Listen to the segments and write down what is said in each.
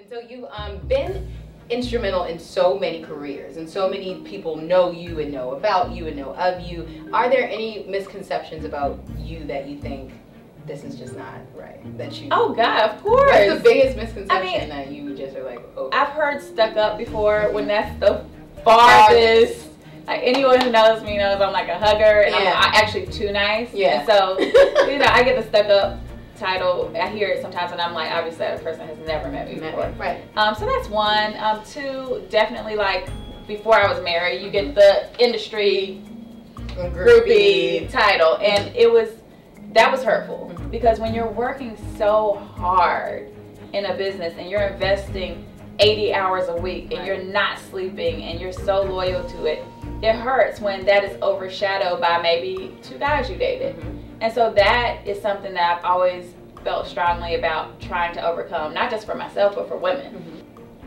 And so you've been instrumental in so many careers, and so many people know you and know about you and know of you. Are there any misconceptions about you that you think this is just not right? That you? Oh God, of course. What's the biggest misconception that you just are like, oh? I've heard stuck up before when that's the farthest. Like anyone who knows me knows I'm like a hugger, and I'm actually too nice. Yeah. And so you know, I get the stuck up title. I hear it sometimes, and I'm like, obviously that person has never met me before. Right. So that's one. Two, definitely like before I was married, you get the industry groupie title, and that was hurtful because when you're working so hard in a business and you're investing 80 hours a week and you're not sleeping and you're so loyal to it, it hurts when that is overshadowed by maybe two guys you dated. And so that is something that I've always felt strongly about trying to overcome, not just for myself, but for women.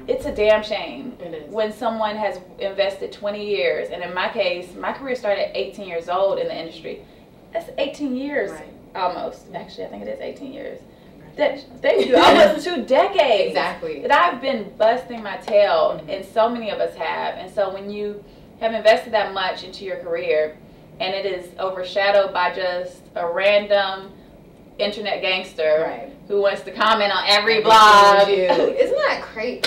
It's a damn shame when someone has invested 20 years, and in my case, my career started at 18 years old in the industry. That's 18 years, almost. Actually, I think it is 18 years. Thank you, almost 2 decades. Exactly. That I've been busting my tail, and so many of us have. And so when you have invested that much into your career, and it is overshadowed by just a random internet gangster who wants to comment on every blog. Isn't that crazy?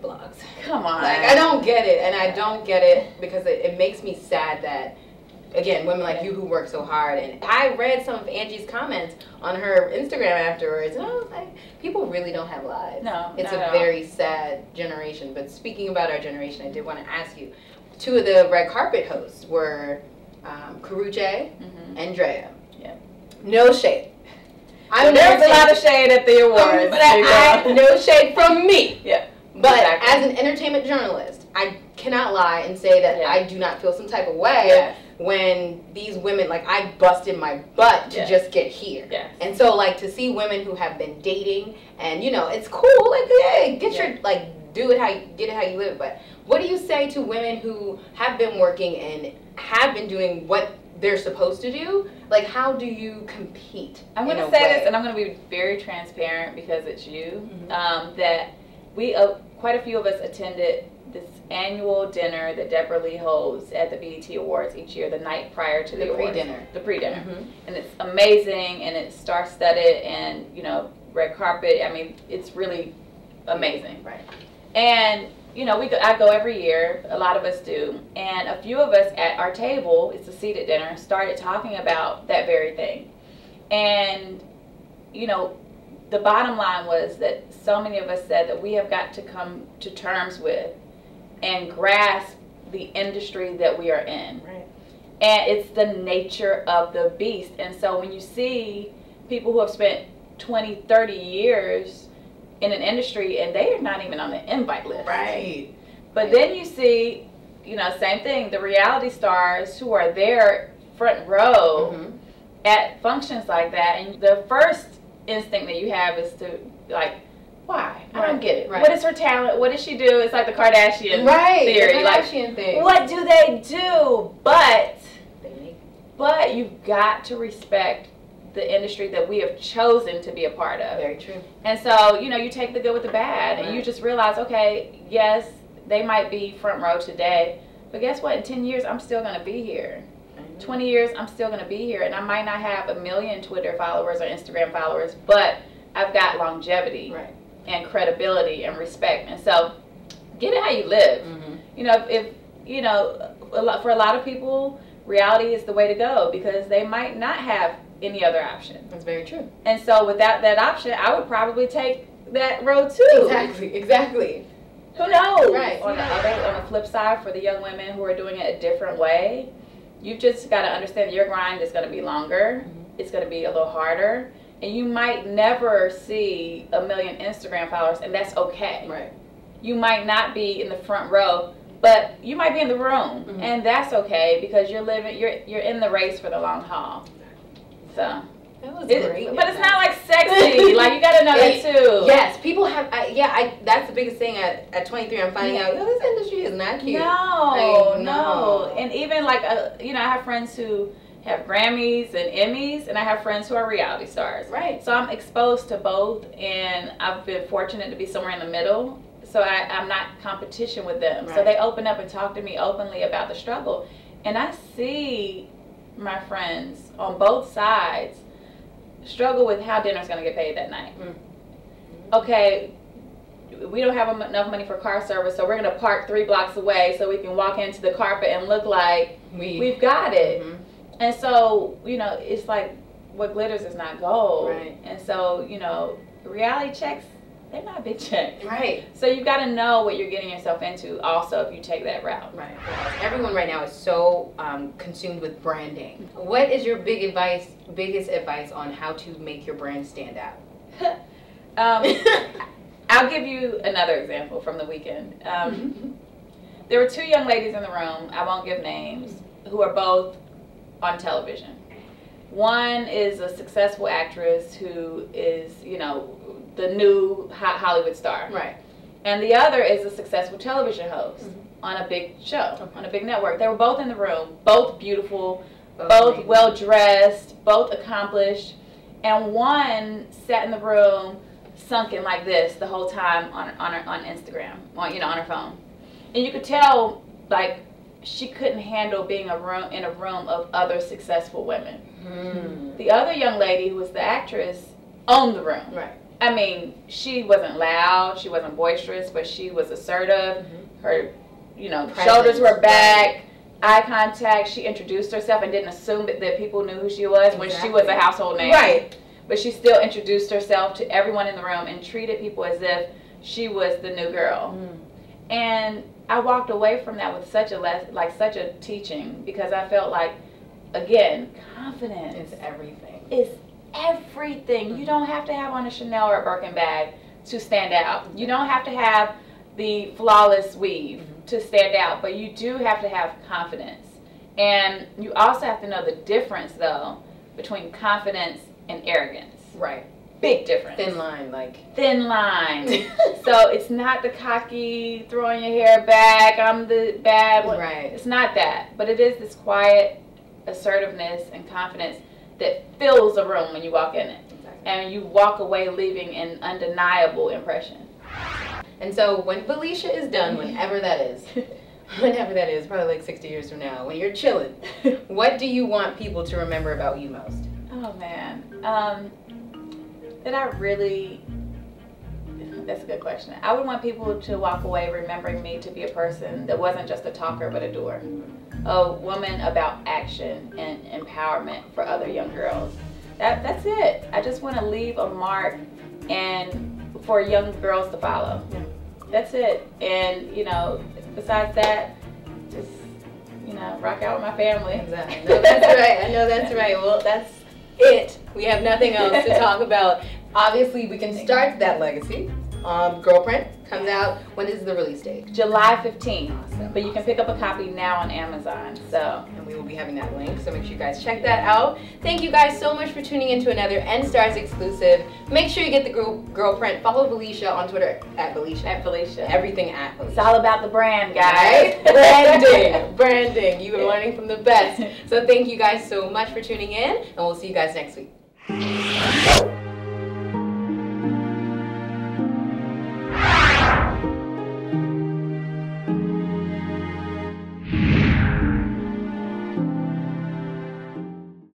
Blogs. Come on. Like, I don't get it, and I don't get it because it makes me sad that, again, women like you who work so hard. And I read some of Angie's comments on her Instagram afterwards, and I was like, people really don't have lives. No, it's a very sad generation. But speaking about our generation, I did want to ask you, 2 of the red carpet hosts were Karrueche and Drea. No shade. There's a lot of shade at the awards. But no shade from me. But exactly. as an entertainment journalist, I cannot lie and say that I do not feel some type of way when these women, like, I busted my butt to just get here. And so, like, to see women who have been dating and, you know, it's cool, like, hey, get your, like, do it how you, get it how you live. But what do you say to women who have been working and have been doing what they're supposed to do? Like, how do you compete? I'm going to say this, and I'm going to be very transparent because it's you, that we, quite a few of us attended this annual dinner that Deborah Lee holds at the BET Awards each year, the night prior to the awards. The pre-dinner. And it's amazing, and it's star-studded, and, you know, red carpet. I mean, it's really amazing. And, you know, I go every year, a lot of us do, and a few of us at our table, it's a seated dinner, started talking about that very thing. And, you know, the bottom line was that so many of us said that we have got to come to terms with and grasp the industry that we are in. And it's the nature of the beast. And so when you see people who have spent 20, 30 years in an industry and they are not even on the invite list. But then you see, you know, same thing, the reality stars who are there front row at functions like that, and the first instinct that you have is to, like, why? I don't get it. What is her talent? What does she do? It's like the Kardashian theory. The Kardashian thing. What do they do? But you've got to respect the industry that we have chosen to be a part of. Very true. And so, you know, you take the good with the bad, and you just realize, okay, yes, they might be front row today, but guess what? In 10 years, I'm still going to be here. 20 years, I'm still going to be here, and I might not have 1 million Twitter followers or Instagram followers, but I've got longevity and credibility and respect. And so, get it how you live. You know, if you know, for a lot of people, reality is the way to go because they might not have any other option. That's very true. And so, without that option, I would probably take that road too. Exactly. Who knows? On the flip side, for the young women who are doing it a different way, you've just got to understand your grind is going to be longer. It's going to be a little harder. And you might never see 1 million Instagram followers, and that's okay. You might not be in the front row, but you might be in the room, and that's okay because you're in the race for the long haul. So. That was great. But it's not like sexy. Like, you gotta know that too. Yes, people have. That's the biggest thing at 23. I'm finding out. Yo, this industry is not cute. No. And even like, you know, I have friends who have Grammys and Emmys, and I have friends who are reality stars. Right. So I'm exposed to both, and I've been fortunate to be somewhere in the middle. So I'm not competition with them. Right. So they open up and talk to me openly about the struggle. And I see my friends on both sides struggle with how dinner's going to get paid that night. Okay, we don't have enough money for car service, so we're going to park 3 blocks away so we can walk into the carpet and look like we've got it. And so, you know, it's like what glitters is not gold. Right. And so, you know, reality checks, they're not a big check. Right. So you've got to know what you're getting yourself into also if you take that route. Right. Everyone right now is so consumed with branding. What is your biggest advice on how to make your brand stand out? I'll give you another example from the weekend. There were 2 young ladies in the room, I won't give names, who are both on television. One is a successful actress who is, you know, the new Hollywood star. Right. And the other is a successful television host on a big show, on a big network. They were both in the room, both beautiful, both well-dressed, both accomplished. And one sat in the room sunken like this the whole time on Instagram, on her phone. And you could tell, like, she couldn't handle being in a room of other successful women. The other young lady, who was the actress, owned the room. Right. I mean, she wasn't loud, she wasn't boisterous, but she was assertive. Her, shoulders were back, eye contact. She introduced herself and didn't assume that people knew who she was when she was a household name. Right. But she still introduced herself to everyone in the room and treated people as if she was the new girl. And I walked away from that with such a teaching, because I felt like, again, confidence. It's everything. It's everything. You don't have to have on a Chanel or a Birkin bag to stand out. You don't have to have the flawless weave to stand out, but you do have to have confidence. And you also have to know the difference, though, between confidence and arrogance. Right. Big difference. Thin line, like. Thin line. So it's not the cocky, throwing your hair back, I'm the bad one. Right. It's not that. But it is this quiet assertiveness and confidence that fills a room when you walk in it. Exactly. And you walk away leaving an undeniable impression. And so when Valeisha is done, whenever that is, probably like 60 years from now, when you're chilling, what do you want people to remember about you most? Oh, man. That's a good question. I would want people to walk away remembering me to be a person that wasn't just a talker but a doer. A woman about action and empowerment for other young girls. That's it. I just want to leave a mark and for young girls to follow. That's it. And, besides that, just, rock out with my family. Exactly. No, that's right. I know that's right. Well, that's it. We have nothing else to talk about. Obviously, we can start that legacy. Girlprint comes out. When is the release date? July 15th. Awesome. But you can pick up a copy now on Amazon. So. And we will be having that link, so make sure you guys check that out. Thank you guys so much for tuning in to another EnStars exclusive. Make sure you get the Girlprint. Follow Valeisha on Twitter at Valeisha. At Valeisha. Everything at Valeisha. It's all about the brand, guys. Right? Branding. You are learning from the best. So thank you guys so much for tuning in, and we'll see you guys next week.